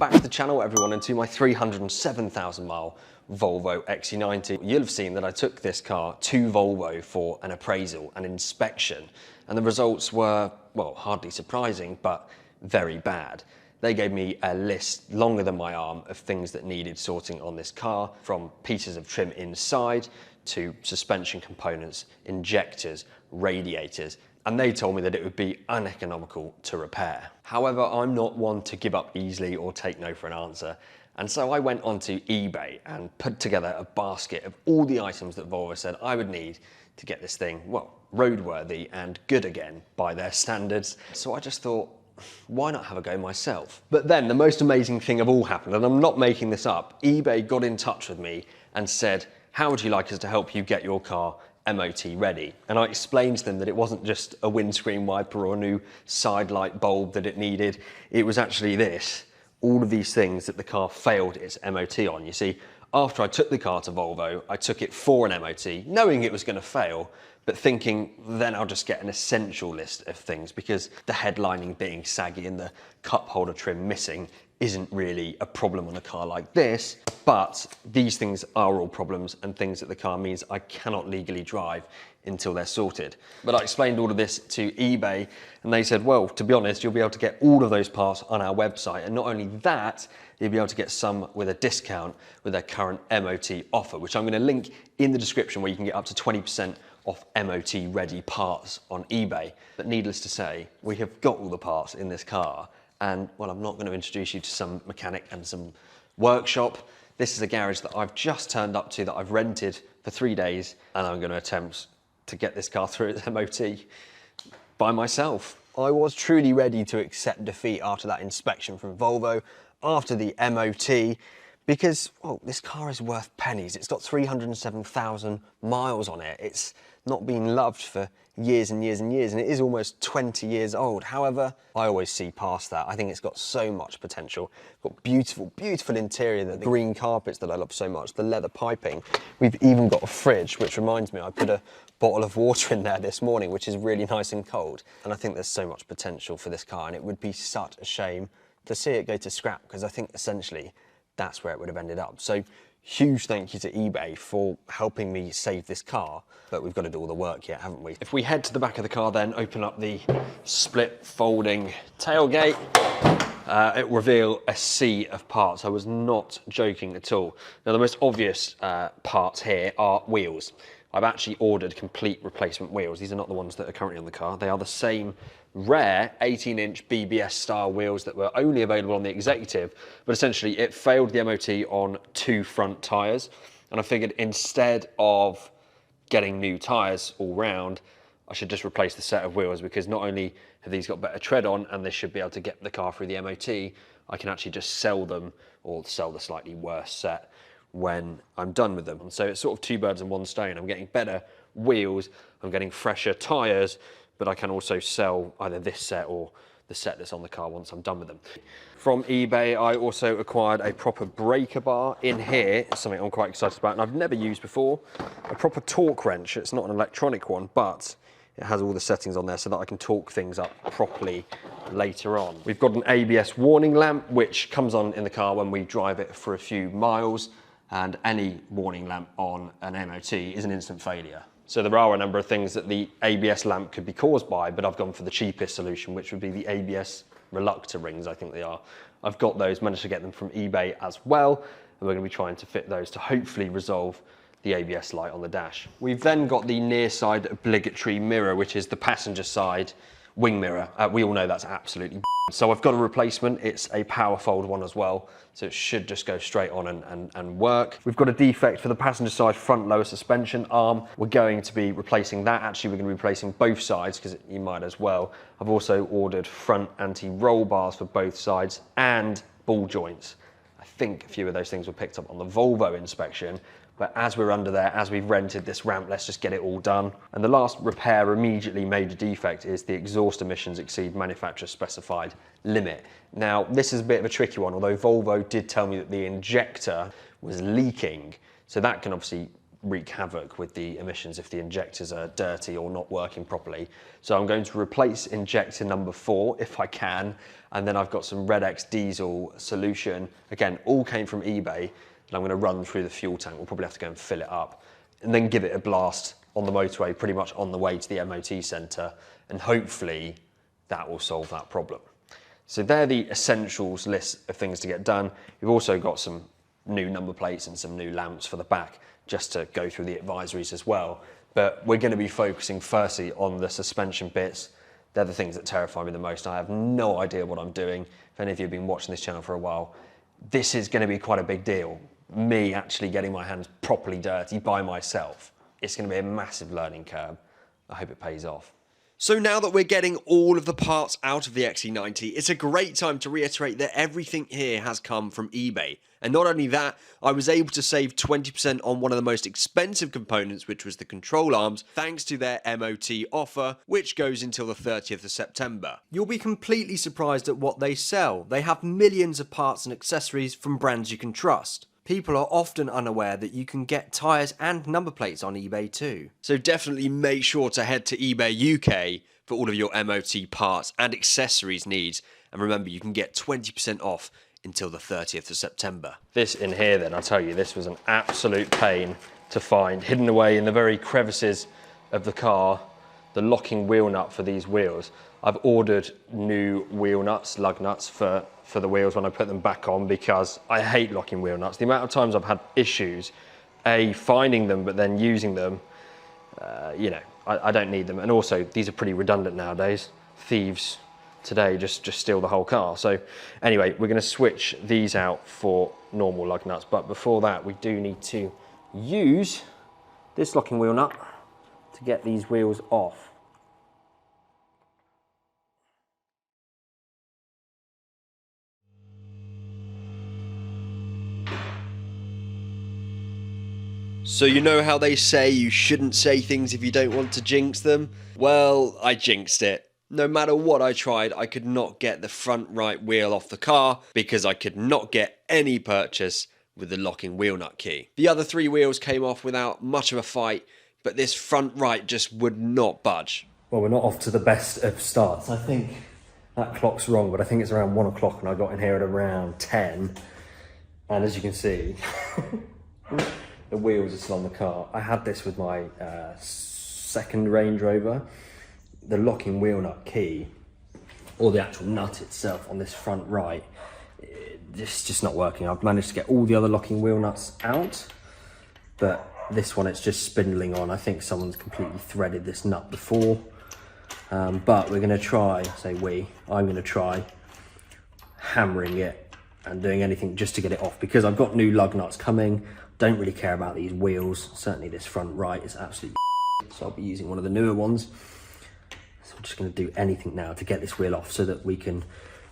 back to the channel, everyone, and to my 307,000 mile Volvo XC90. You'll have seen that I took this car to Volvo for an appraisal and inspection, and the results were, well, hardly surprising, but very bad. They gave me a list longer than my arm of things that needed sorting on this car, from pieces of trim inside to suspension components, injectors, radiators, and they told me that it would be uneconomical to repair. However, I'm not one to give up easily or take no for an answer, and so I went onto eBay and put together a basket of all the items that Volvo said I would need to get this thing, well, roadworthy and good again by their standards. So I just thought, why not have a go myself? But then the most amazing thing of all happened, and I'm not making this up. eBay got in touch with me and said, how would you like us to help you get your car MOT ready? And I explained to them that it wasn't just a windscreen wiper or a new side light bulb that it needed. It was actually this, all of these things that the car failed its MOT on. You see, after I took the car to Volvo, I took it for an MOT, knowing it was going to fail, but thinking then I'll just get an essential list of things, because the headlining being saggy and the cup holder trim missing isn't really a problem on a car like this, but these things are all problems and things that the car means I cannot legally drive until they're sorted. But I explained all of this to eBay and they said, well, to be honest, you'll be able to get all of those parts on our website, and not only that, you'll be able to get some with a discount with their current MOT offer, which I'm going to link in the description, where you can get up to 20% off MOT ready parts on eBay. But needless to say, we have got all the parts in this car, and well, I'm not going to introduce you to some mechanic and some workshop. This is a garage that I've just turned up to, that I've rented for 3 days, and I'm going to attempt to get this car through its MOT by myself. I was truly ready to accept defeat after that inspection from Volvo, after the MOT, because, well, this car is worth pennies. It's got 307,000 miles on it. It's not been loved for years and years and years, and it is almost 20 years old. However, I always see past that. I think it's got so much potential. It's got beautiful, beautiful interior, the green carpets that I love so much, the leather piping. We've even got a fridge, which reminds me, I put a bottle of water in there this morning, which is really nice and cold. And I think there's so much potential for this car, and it would be such a shame to see it go to scrap, because I think essentially that's where it would have ended up. So huge thank you to eBay for helping me save this car, but we've got to do all the work yet, haven't we? If we head to the back of the car then, open up the split folding tailgate, it will reveal a sea of parts. I was not joking at all. Now, the most obvious parts here are wheels. I've actually ordered complete replacement wheels. These are not the ones that are currently on the car. They are the same rare 18-inch BBS style wheels that were only available on the Executive, but essentially it failed the MOT on 2 front tyres, and I figured instead of getting new tyres all round, I should just replace the set of wheels, because not only have these got better tread on and they should be able to get the car through the MOT, I can actually just sell them, or sell the slightly worse set when I'm done with them. And so it's sort of 2 birds in 1 stone. I'm getting better wheels, I'm getting fresher tyres, but I can also sell either this set or the set that's on the car once I'm done with them. From eBay, I also acquired a proper breaker bar. In here, it's something I'm quite excited about and I've never used before. A proper torque wrench. It's not an electronic one, but it has all the settings on there so that I can torque things up properly later on. We've got an ABS warning lamp, which comes on in the car when we drive it for a few miles, and any warning lamp on an MOT is an instant failure. So there are a number of things that the ABS lamp could be caused by, but I've gone for the cheapest solution, which would be the ABS reluctor rings, I think they are. I've got those, managed to get them from eBay as well, and we're going to be trying to fit those to hopefully resolve the ABS light on the dash. We've then got the near side obligatory mirror, which is the passenger side wing mirror. We all know that's absolutely so I've got a replacement. It's a power fold one as well, so it should just go straight on and work. We've got a defect for the passenger side front lower suspension arm. We're going to be replacing that. Actually, we're going to be replacing both sides, because you might as well. I've also ordered front anti-roll bars for both sides and ball joints. I think a few of those things were picked up on the Volvo inspection, but as we're under there, as we've rented this ramp, let's just get it all done. And the last repair immediately major defect is the exhaust emissions exceed manufacturer specified limit. Now, this is a bit of a tricky one, although Volvo did tell me that the injector was leaking. So that can obviously wreak havoc with the emissions if the injectors are dirty or not working properly. So I'm going to replace injector number 4 if I can, and then I've got some Red X diesel solution. Again, all came from eBay, and I'm going to run through the fuel tank. We'll probably have to go and fill it up, and then give it a blast on the motorway, pretty much on the way to the MOT centre, and hopefully that will solve that problem. So they're the essentials list of things to get done. We've also got some new number plates and some new lamps for the back, just to go through the advisories as well. But we're going to be focusing firstly on the suspension bits. They're the things that terrify me the most. I have no idea what I'm doing. If any of you have been watching this channel for a while, this is going to be quite a big deal. Me actually getting my hands properly dirty by myself. It's going to be a massive learning curve. I hope it pays off. So now that we're getting all of the parts out of the XC90, it's a great time to reiterate that everything here has come from eBay. And not only that, I was able to save 20% on one of the most expensive components, which was the control arms, thanks to their MOT offer, which goes until the 30th of September. You'll be completely surprised at what they sell. They have millions of parts and accessories from brands you can trust. People are often unaware that you can get tyres and number plates on eBay too. So definitely make sure to head to eBay UK for all of your MOT parts and accessories needs. And remember, you can get 20% off until the 30th of September. This in here then, I'll tell you, this was an absolute pain to find. Hidden away in the very crevices of the car, the locking wheel nut for these wheels. I've ordered new wheel nuts, lug nuts for the wheels when I put them back on, because I hate locking wheel nuts. The amount of times I've had issues, A, finding them, but then using them, you know, I don't need them. And also, these are pretty redundant nowadays. Thieves today just steal the whole car. So anyway, we're gonna switch these out for normal lug nuts. But before that, we do need to use this locking wheel nut to get these wheels off. So you know how they say you shouldn't say things if you don't want to jinx them? Well, I jinxed it. No matter what I tried, I could not get the front right wheel off the car because I could not get any purchase with the locking wheel nut key. The other 3 wheels came off without much of a fight, but this front right just would not budge. Well, we're not off to the best of starts. I think that clock's wrong, but I think it's around 1 o'clock and I got in here at around 10. And as you can see, the wheels are still on the car. I had this with my second Range Rover. The locking wheel nut key, or the actual nut itself on this front right, it's just not working. I've managed to get all the other locking wheel nuts out, but this one, it's just spindling on. I think someone's completely threaded this nut before, but we're gonna try, I'm gonna try hammering it and doing anything just to get it off, because I've got new lug nuts coming. Don't really care about these wheels. Certainly this front right is absolutely so I'll be using one of the newer ones. So I'm just going to do anything now to get this wheel off so that we can,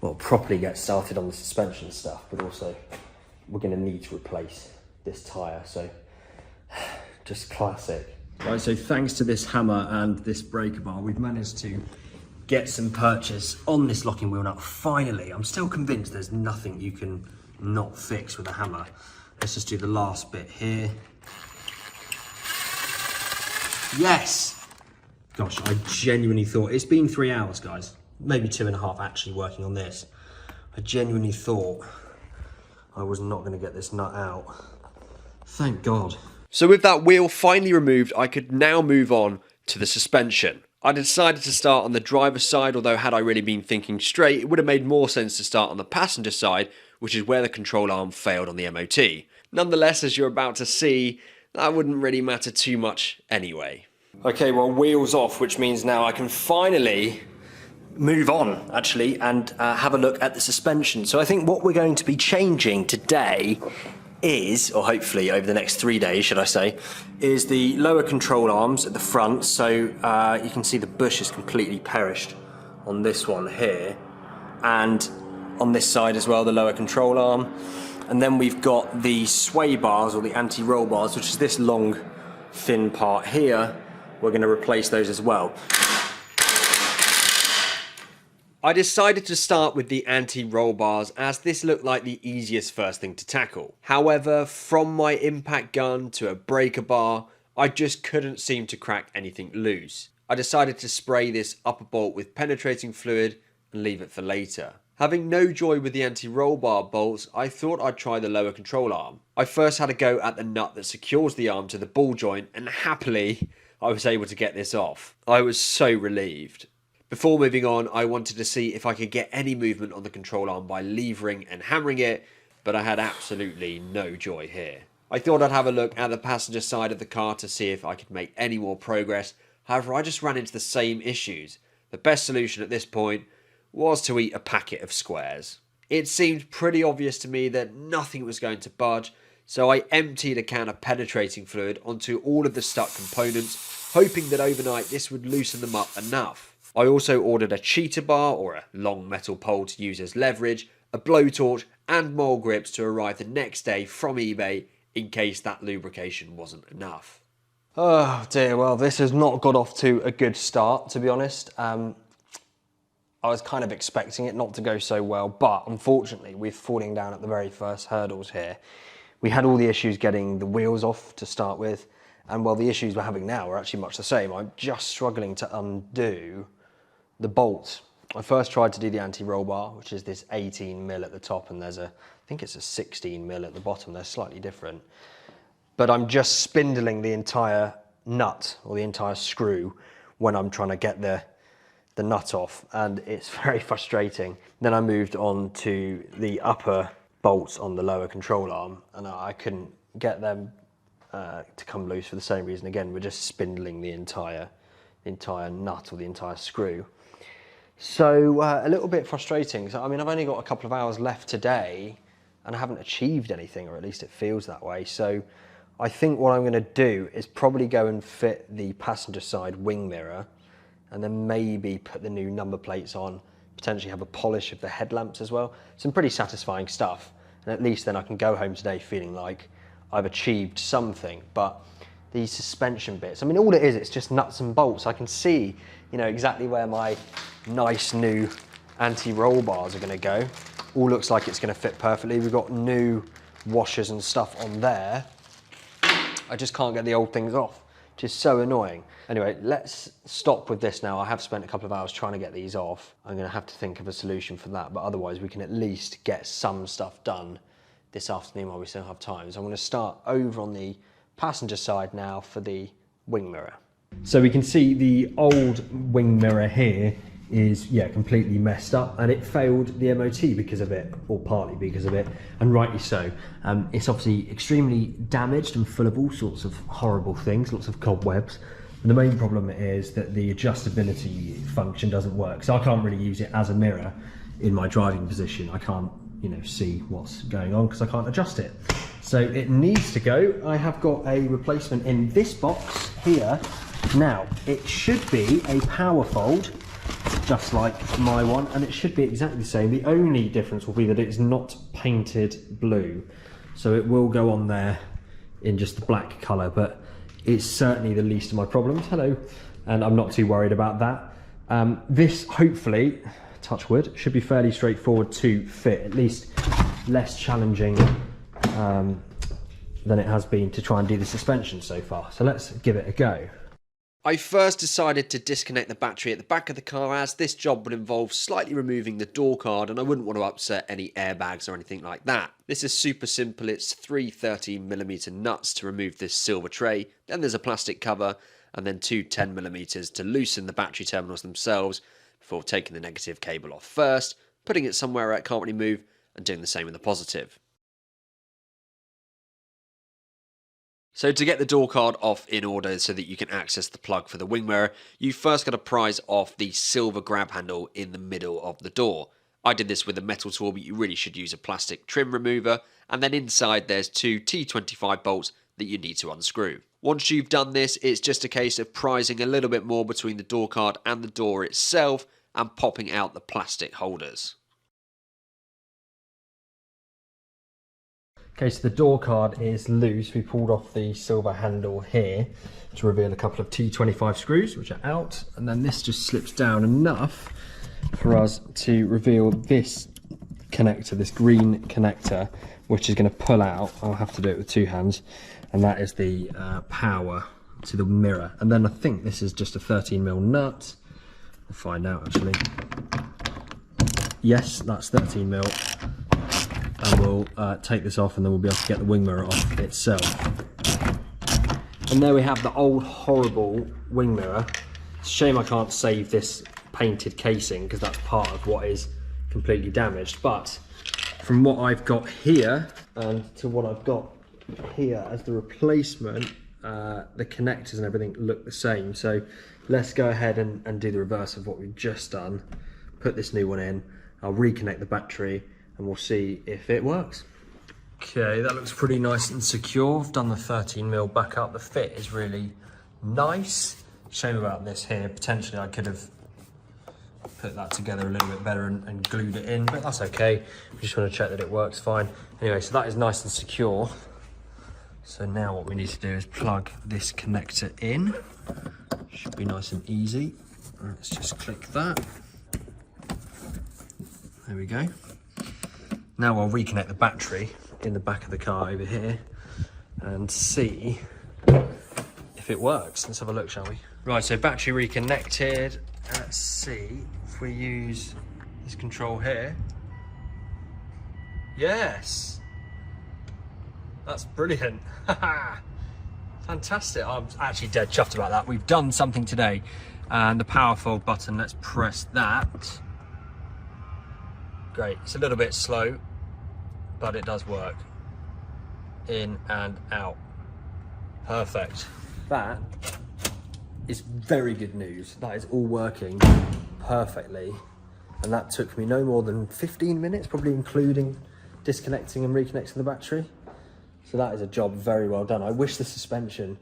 well, properly get started on the suspension stuff, but also we're going to need to replace this tyre. So just classic. Right, so thanks to this hammer and this breaker bar, we've managed to get some purchase on this locking wheel nut. Finally, I'm still convinced there's nothing you can not fix with a hammer. Let's just do the last bit here. Yes! Gosh, I genuinely thought, it's been 3 hours, guys. Maybe 2.5 actually working on this. I genuinely thought I was not gonna get this nut out. Thank God. So with that wheel finally removed, I could now move on to the suspension. I decided to start on the driver's side, although had I really been thinking straight, it would have made more sense to start on the passenger side, which is where the control arm failed on the MOT. Nonetheless, as you're about to see, that wouldn't really matter too much anyway. Okay, well, wheels off, which means now I can finally move on, actually, and have a look at the suspension. So I think what we're going to be changing today is, or hopefully over the next 3 days, should I say, is the lower control arms at the front. So you can see the bush is completely perished on this one here, and on this side as well, the lower control arm. And then we've got the sway bars, or the anti-roll bars, which is this long thin part here. We're going to replace those as well. I decided to start with the anti-roll bars as this looked like the easiest first thing to tackle. However, from my impact gun to a breaker bar, I just couldn't seem to crack anything loose. I decided to spray this upper bolt with penetrating fluid and leave it for later. Having no joy with the anti-roll bar bolts, I thought I'd try the lower control arm. I first had a go at the nut that secures the arm to the ball joint, and happily, I was able to get this off. I was so relieved. Before moving on, I wanted to see if I could get any movement on the control arm by levering and hammering it, but I had absolutely no joy here. I thought I'd have a look at the passenger side of the car to see if I could make any more progress. However, I just ran into the same issues. The best solution at this point was to eat a packet of squares. It seemed pretty obvious to me that nothing was going to budge, so I emptied a can of penetrating fluid onto all of the stuck components, hoping that overnight this would loosen them up enough. I also ordered a cheater bar, or a long metal pole to use as leverage, a blowtorch and mole grips to arrive the next day from eBay in case that lubrication wasn't enough. Oh dear, well this has not got off to a good start, to be honest. I was kind of expecting it not to go so well, but unfortunately we're falling down at the very first hurdles here. We had all the issues getting the wheels off to start with, and well, the issues we're having now are actually much the same. I'm just struggling to undo the bolt. I first tried to do the anti-roll bar, which is this 18mm at the top, and there's I think it's a 16mm at the bottom. They're slightly different. But I'm just spindling the entire nut, or the entire screw, when I'm trying to get the nut off, and it's very frustrating. Then I moved on to the upper bolts on the lower control arm, and I couldn't get them to come loose for the same reason. Again, we're just spindling the entire nut, or the entire screw. So a little bit frustrating. So I mean, I've only got a couple of hours left today and I haven't achieved anything, or at least it feels that way. So I think what I'm going to do is probably go and fit the passenger side wing mirror, and then maybe put the new number plates on, potentially have a polish of the headlamps as well. Some pretty satisfying stuff, and at least then I can go home today feeling like I've achieved something. But these suspension bits, I mean, all it is, it's just nuts and bolts. I can see, you know, exactly where my nice new anti-roll bars are going to go. All looks like it's going to fit perfectly. We've got new washers and stuff on there. I just can't get the old things off, which is so annoying. Anyway, let's stop with this now. I have spent a couple of hours trying to get these off. I'm going to have to think of a solution for that, but otherwise we can at least get some stuff done this afternoon while we still have time. So I'm going to start over on the passenger side now for the wing mirror. So we can see the old wing mirror here is, yeah, completely messed up, and it failed the MOT because of it, or partly because of it, and rightly so. It's obviously extremely damaged and full of all sorts of horrible things, lots of cobwebs. And the main problem is that the adjustability function doesn't work, so I can't really use it as a mirror in my driving position. I can't, you know, see what's going on because I can't adjust it. So it needs to go. I have got a replacement in this box here. Now, it should be a power fold, just like my one, and it should be exactly the same. The only difference will be that it's not painted blue. So it will go on there in just the black colour, but it's certainly the least of my problems. Hello. And I'm not too worried about that. This, hopefully, touch wood, should be fairly straightforward to fit, at least less challenging than it has been to try and do the suspension so far. So let's give it a go. I first decided to disconnect the battery at the back of the car, as this job would involve slightly removing the door card and I wouldn't want to upset any airbags or anything like that. This is super simple. It's 3 13mm nuts to remove this silver tray, then there's a plastic cover, and then 2 10mm to loosen the battery terminals themselves before taking the negative cable off first, putting it somewhere where it can't really move, and doing the same with the positive. So to get the door card off in order so that you can access the plug for the wing mirror, you first got to prise off the silver grab handle in the middle of the door. I did this with a metal tool, but you really should use a plastic trim remover, and then inside there's 2 T25 bolts that you need to unscrew. Once you've done this, it's just a case of prising a little bit more between the door card and the door itself and popping out the plastic holders. Okay, so the door card is loose. We pulled off the silver handle here to reveal a couple of T25 screws, which are out, and then this just slips down enough for us to reveal this connector, this green connector, which is going to pull out. I'll have to do it with two hands, and that is the power to the mirror. And then I think this is just a 13mm nut. We'll find out actually. Yes, that's 13mm. And we'll take this off, and then we'll be able to get the wing mirror off itself. And there we have the old horrible wing mirror. It's a shame I can't save this painted casing, because that's part of what is completely damaged. But from what I've got here and to what I've got here as the replacement, the connectors and everything look the same. So let's go ahead and do the reverse of what we've just done. Put this new one in, I'll reconnect the battery, and we'll see if it works. Okay, that looks pretty nice and secure. I've done the 13mm back up. The fit is really nice. Shame about this here. Potentially I could have put that together a little bit better and glued it in, but that's okay. We just want to check that it works fine. Anyway, so that is nice and secure. So now what we need to do is plug this connector in. Should be nice and easy. Let's just click that. There we go. Now I'll reconnect the battery in the back of the car over here and see if it works. Let's have a look, shall we? Right, so battery reconnected. Let's see if we use this control here. Yes! That's brilliant. Fantastic. I'm actually dead chuffed about that. We've done something today. And the power fold button, let's press that. Great. It's a little bit slow, but it does work. In and out. Perfect. That is very good news. That is all working perfectly. And that took me no more than 15 minutes, probably including disconnecting and reconnecting the battery. So that is a job very well done. I wish the suspension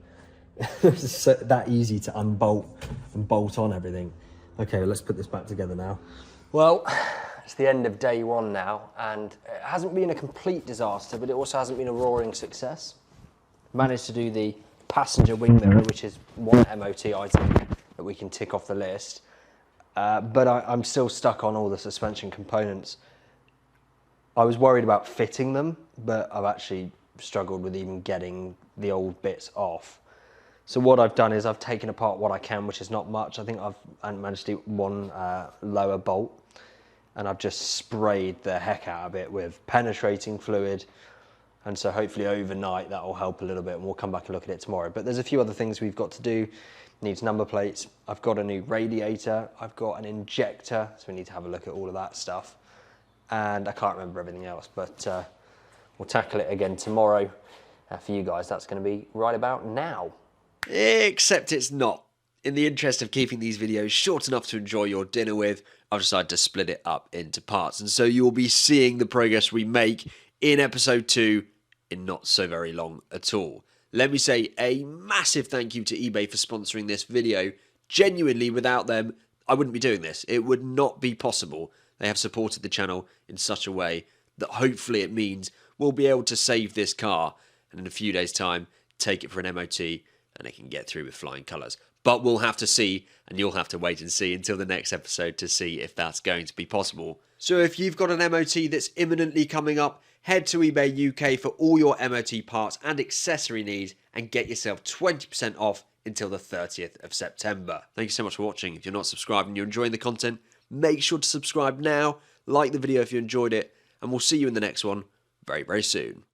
was that easy to unbolt and bolt on everything. Okay, let's put this back together now. Well, it's the end of day one now, and it hasn't been a complete disaster, but it also hasn't been a roaring success. Managed to do the passenger wing mirror, which is one MOT item that we can tick off the list, but I'm still stuck on all the suspension components. I was worried about fitting them, but I've actually struggled with even getting the old bits off. So what I've done is I've taken apart what I can, which is not much. I think I've managed to do one lower bolt, and I've just sprayed the heck out of it with penetrating fluid. And so hopefully overnight that will help a little bit, and we'll come back and look at it tomorrow. But there's a few other things we've got to do. Needs number plates. I've got a new radiator. I've got an injector, so we need to have a look at all of that stuff. And I can't remember everything else, but we'll tackle it again tomorrow. For you guys, that's going to be right about now. Except it's not. In the interest of keeping these videos short enough to enjoy your dinner with, I've decided to split it up into parts. And so you'll be seeing the progress we make in episode 2 in not so very long at all. Let me say a massive thank you to eBay for sponsoring this video. Genuinely, without them, I wouldn't be doing this. It would not be possible. They have supported the channel in such a way that hopefully it means we'll be able to save this car and in a few days' time take it for an MOT and it can get through with flying colours. But we'll have to see, and you'll have to wait and see until the next episode to see if that's going to be possible. So if you've got an MOT that's imminently coming up, head to eBay UK for all your MOT parts and accessory needs and get yourself 20% off until the 30th of September. Thank you so much for watching. If you're not subscribed and you're enjoying the content, make sure to subscribe now, like the video if you enjoyed it, and we'll see you in the next one very, very soon.